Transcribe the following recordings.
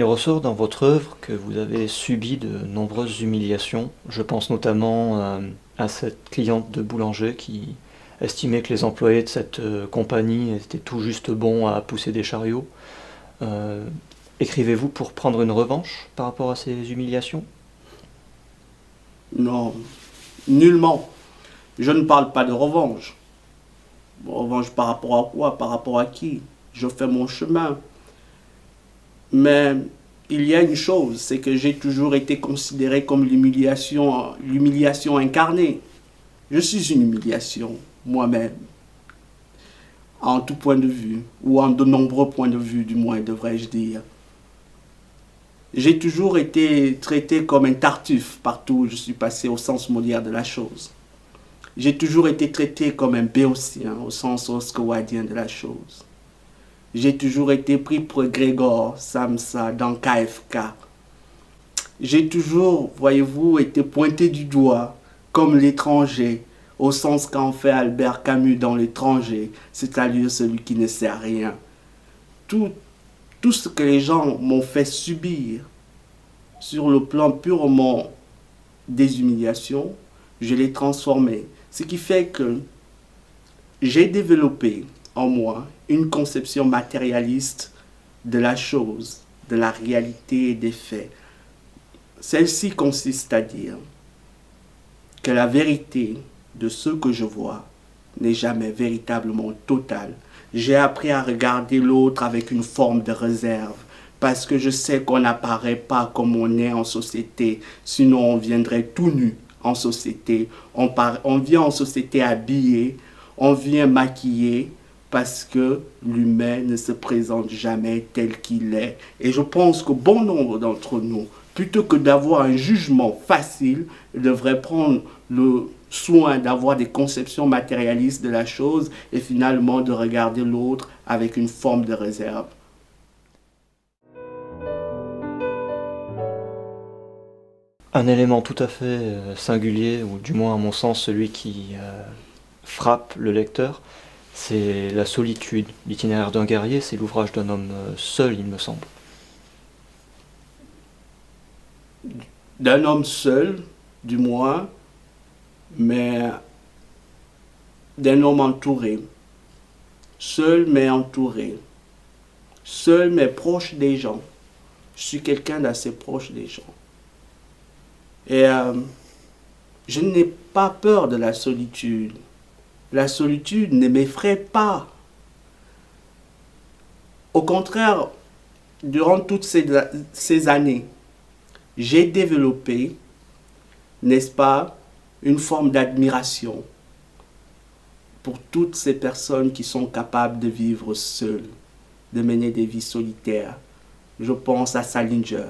Il ressort dans votre œuvre que vous avez subi de nombreuses humiliations. Je pense notamment à cette cliente de boulanger qui estimait que les employés de cette compagnie étaient tout juste bons à pousser des chariots. Euh, Écrivez-vous pour prendre une revanche par rapport à ces humiliations? Non, nullement. Je ne parle pas de revanche. Revanche par rapport à quoi? Par rapport à qui? Je fais mon chemin. Mais il y a une chose, c'est que j'ai toujours été considéré comme l'humiliation incarnée. Je suis une humiliation, moi-même, en tout point de vue, ou en de nombreux points de vue, du moins, devrais-je dire. J'ai toujours été traité comme un tartuffe partout où je suis passé au sens moderne de la chose. J'ai toujours été traité comme un béotien au sens oscowadien de la chose. J'ai toujours été pris pour Grégor Samsa dans KFK. J'ai toujours, voyez-vous, été pointé du doigt comme l'étranger, au sens qu'en fait Albert Camus dans l'étranger, c'est-à-dire celui qui ne sait rien. Tout, tout ce que les gens m'ont fait subir sur le plan purement des humiliations, je l'ai transformé. Ce qui fait que j'ai développé en moi une conception matérialiste de la chose, de la réalité et des faits. Celle-ci consiste à dire que la vérité de ce que je vois n'est jamais véritablement totale. J'ai appris à regarder l'autre avec une forme de réserve, parce que je sais qu'on n'apparaît pas comme on est en société, sinon on viendrait tout nu en société. On vient en société habillé, on vient maquillé, parce que l'humain ne se présente jamais tel qu'il est. Et je pense que bon nombre d'entre nous, plutôt que d'avoir un jugement facile, devraient prendre le soin d'avoir des conceptions matérialistes de la chose et finalement de regarder l'autre avec une forme de réserve. Un élément tout à fait singulier, ou du moins à mon sens celui qui frappe le lecteur, c'est la solitude. L'itinéraire d'un guerrier, c'est l'ouvrage d'un homme seul, il me semble. D'un homme seul, du moins, mais d'un homme entouré. Seul mais entouré. Seul mais proche des gens. Je suis quelqu'un d'assez proche des gens. Et je n'ai pas peur de la solitude. La solitude ne m'effraie pas. Au contraire, durant toutes ces années, j'ai développé, n'est-ce pas, une forme d'admiration pour toutes ces personnes qui sont capables de vivre seules, de mener des vies solitaires. Je pense à Salinger,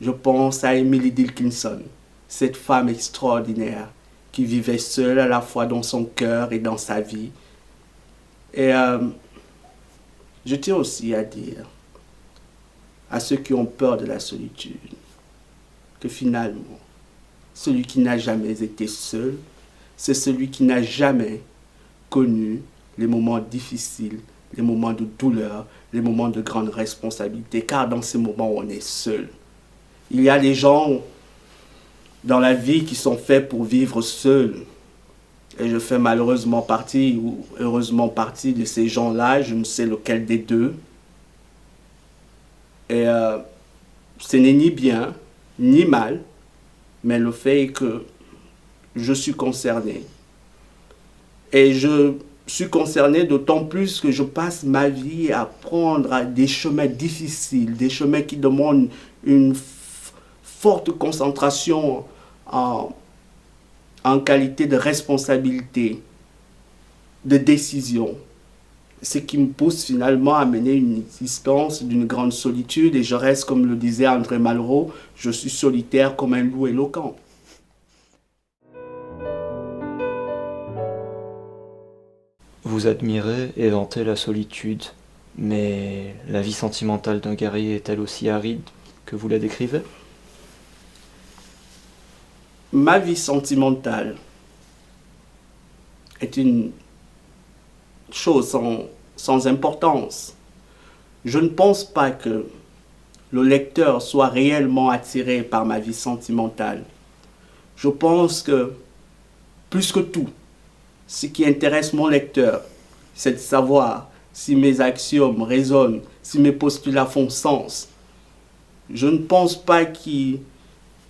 je pense à Emily Dickinson, cette femme extraordinaire qui vivait seule à la fois dans son cœur et dans sa vie. Et je tiens aussi à dire à ceux qui ont peur de la solitude que finalement, celui qui n'a jamais été seul, c'est celui qui n'a jamais connu les moments difficiles, les moments de douleur, les moments de grande responsabilité, car dans ces moments, on est seul. Il y a des gens dans la vie qui sont faits pour vivre seuls. Et je fais malheureusement partie, ou heureusement partie de ces gens-là, je ne sais lequel des deux. Et ce n'est ni bien, ni mal, mais le fait est que je suis concerné. Et je suis concerné d'autant plus que je passe ma vie à prendre des chemins difficiles, des chemins qui demandent une forte concentration en qualité de responsabilité, de décision. Ce qui me pousse finalement à mener une existence d'une grande solitude et je reste, comme le disait André Malraux, je suis solitaire comme un loup éloquent. Vous admirez et vantez la solitude, mais la vie sentimentale d'un guerrier est-elle aussi aride que vous la décrivez? Ma vie sentimentale est une chose sans importance. Je ne pense pas que le lecteur soit réellement attiré par ma vie sentimentale. Je pense que, plus que tout, ce qui intéresse mon lecteur, c'est de savoir si mes axiomes résonnent, si mes postulats font sens. Je ne pense pas qu'il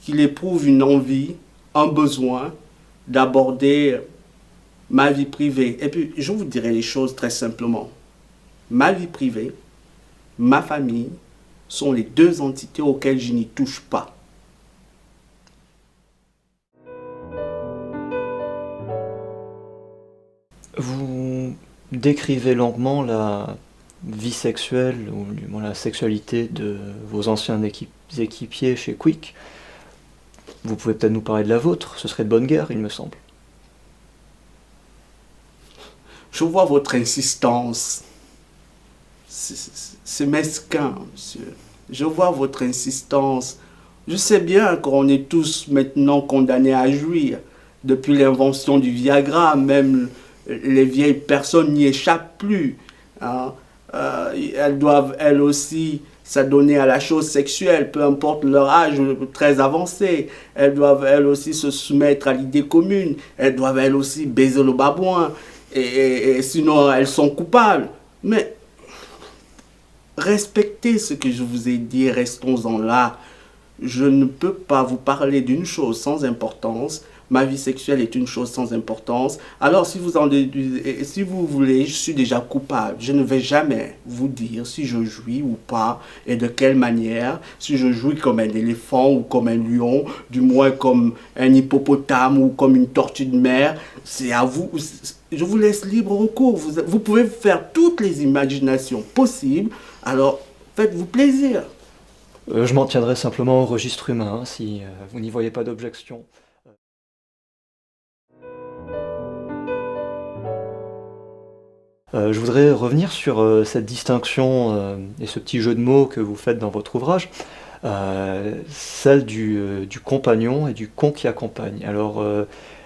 éprouve une envie, un besoin d'aborder ma vie privée. Et puis, je vous dirai les choses très simplement. Ma vie privée, ma famille, sont les deux entités auxquelles je n'y touche pas. Vous décrivez longuement la vie sexuelle ou du moins la sexualité de vos anciens équipiers chez Quick. Vous pouvez peut-être nous parler de la vôtre, ce serait de bonne guerre, il me semble. Je vois votre insistance. C'est mesquin, monsieur. Je vois votre insistance. Je sais bien qu'on est tous maintenant condamnés à jouir. Depuis l'invention du Viagra, même les vieilles personnes n'y échappent plus. Hein. Elles doivent, elles aussi, s'adonner à la chose sexuelle, peu importe leur âge très avancé. Elles doivent, elles aussi, se soumettre à l'idée commune. Elles doivent, elles aussi, baiser le babouin. Et sinon, elles sont coupables. Mais respectez ce que je vous ai dit, restons-en là. Je ne peux pas vous parler d'une chose sans importance. Ma vie sexuelle est une chose sans importance. Alors, si vous en déduisez, si vous voulez, je suis déjà coupable. Je ne vais jamais vous dire si je jouis ou pas et de quelle manière. Si je jouis comme un éléphant ou comme un lion, du moins comme un hippopotame ou comme une tortue de mer. C'est à vous. Je vous laisse libre recours. Vous pouvez faire toutes les imaginations possibles. Alors, faites-vous plaisir. Je m'en tiendrai simplement au registre humain, hein, si vous n'y voyez pas d'objection. Je voudrais revenir sur cette distinction et ce petit jeu de mots que vous faites dans votre ouvrage, celle du compagnon et du con qui accompagne. Alors,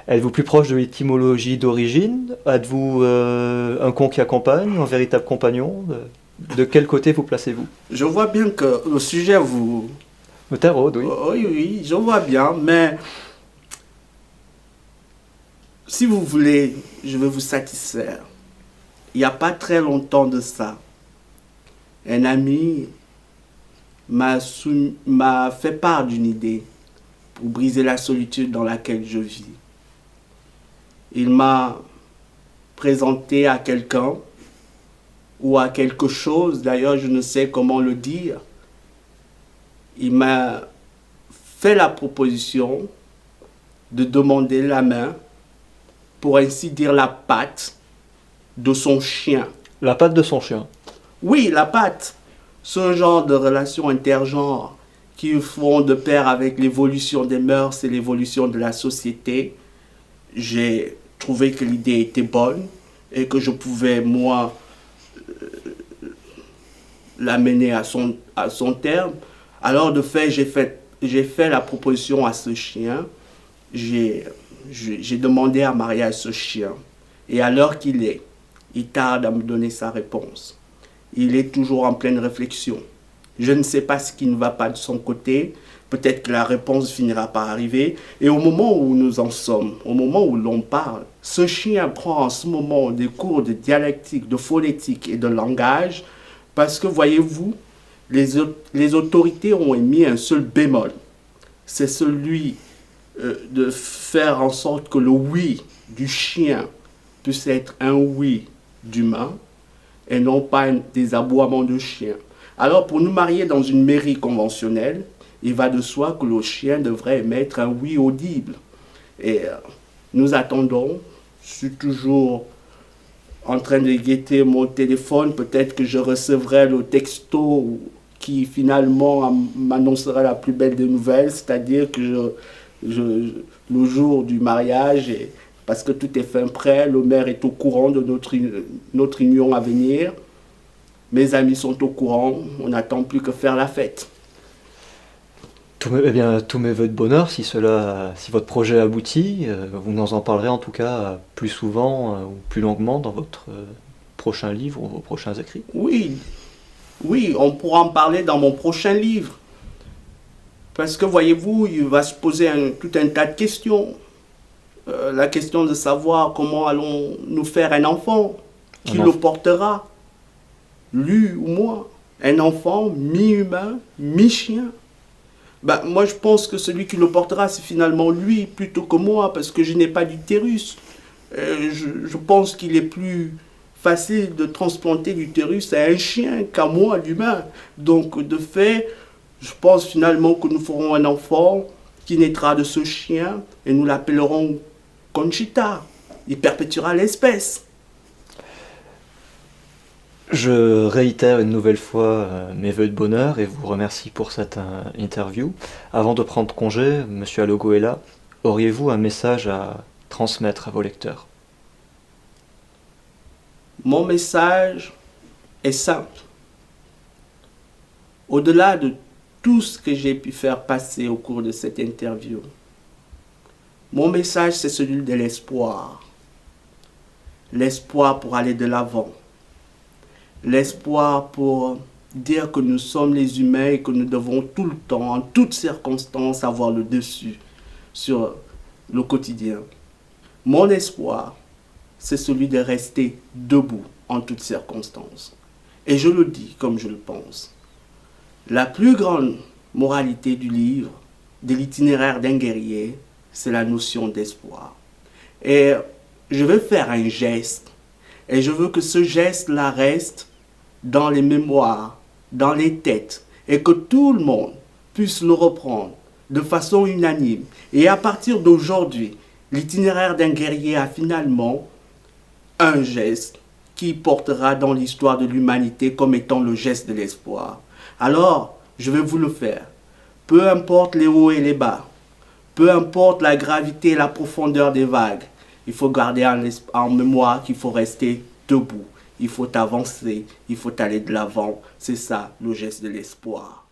êtes-vous plus proche de l'étymologie d'origine? Êtes-vous un con qui accompagne, un véritable compagnon? De quel côté vous placez-vous? Je vois bien que le sujet vous... Me taraude, oui. Oui, je vois bien, mais si vous voulez, je vais vous satisfaire. Il n'y a pas très longtemps de ça, un ami m'a fait part d'une idée pour briser la solitude dans laquelle je vis. Il m'a présenté à quelqu'un ou à quelque chose, d'ailleurs je ne sais comment le dire. Il m'a fait la proposition de demander la main, pour ainsi dire la patte, de son chien. La patte de son chien. Oui, la patte. Ce genre de relations intergenres qui font de pair avec l'évolution des mœurs et l'évolution de la société. J'ai trouvé que l'idée était bonne et que je pouvais, moi, l'amener à son terme. Alors, de fait, j'ai fait la proposition à ce chien. J'ai demandé à marier ce chien. Et à l'heure qu'il est, il tarde à me donner sa réponse. Il est toujours en pleine réflexion. Je ne sais pas ce qui ne va pas de son côté. Peut-être que la réponse finira par arriver. Et au moment où nous en sommes, au moment où l'on parle, ce chien prend en ce moment des cours de dialectique, de phonétique et de langage. Parce que, voyez-vous, les autorités ont émis un seul bémol. C'est celui de faire en sorte que le oui du chien puisse être un oui d'humain et non pas des aboiements de chien. Alors, pour nous marier dans une mairie conventionnelle, il va de soi que le chien devrait émettre un oui audible. Et nous attendons. Je suis toujours en train de guetter mon téléphone. Peut-être que je recevrai le texto qui finalement m'annoncera la plus belle des nouvelles, c'est-à-dire que le jour du mariage, parce que tout est fin prêt, le maire est au courant de notre union à venir, mes amis sont au courant, on n'attend plus que faire la fête. Tous mes vœux de bonheur, si votre projet aboutit, vous nous en parlerez en tout cas plus souvent ou plus longuement dans votre prochain livre ou vos prochains écrits. Oui, Oui, on pourra en parler dans mon prochain livre. Parce que voyez-vous, il va se poser tout un tas de questions. La question de savoir comment allons-nous faire un enfant, qui Un le enf- portera, lui ou moi. Un enfant mi-humain, mi-chien. Ben, moi, je pense que celui qui le portera, c'est finalement lui plutôt que moi, parce que je n'ai pas d'utérus. Je pense qu'il est plus facile de transplanter l'utérus à un chien qu'à moi, l'humain. Donc, de fait, je pense finalement que nous ferons un enfant qui naîtra de ce chien et nous l'appellerons Conchita. Il perpétuera l'espèce. Je réitère une nouvelle fois mes vœux de bonheur et vous remercie pour cette interview. Avant de prendre congé, Monsieur Alogoela, auriez-vous un message à transmettre à vos lecteurs? Mon message est simple. Au-delà de tout ce que j'ai pu faire passer au cours de cette interview, mon message, c'est celui de l'espoir. L'espoir pour aller de l'avant. L'espoir pour dire que nous sommes les humains et que nous devons tout le temps, en toutes circonstances, avoir le dessus sur le quotidien. Mon espoir, c'est celui de rester debout en toutes circonstances. Et je le dis comme je le pense. La plus grande moralité du livre, de l'itinéraire d'un guerrier, c'est la notion d'espoir. Et je vais faire un geste. Et je veux que ce geste-là reste dans les mémoires, dans les têtes, et que tout le monde puisse le reprendre de façon unanime. Et à partir d'aujourd'hui, l'itinéraire d'un guerrier a finalement un geste qui portera dans l'histoire de l'humanité comme étant le geste de l'espoir. Alors, je vais vous le faire. Peu importe les hauts et les bas, peu importe la gravité et la profondeur des vagues, il faut garder en mémoire qu'il faut rester debout. Il faut avancer, il faut aller de l'avant. C'est ça le geste de l'espoir.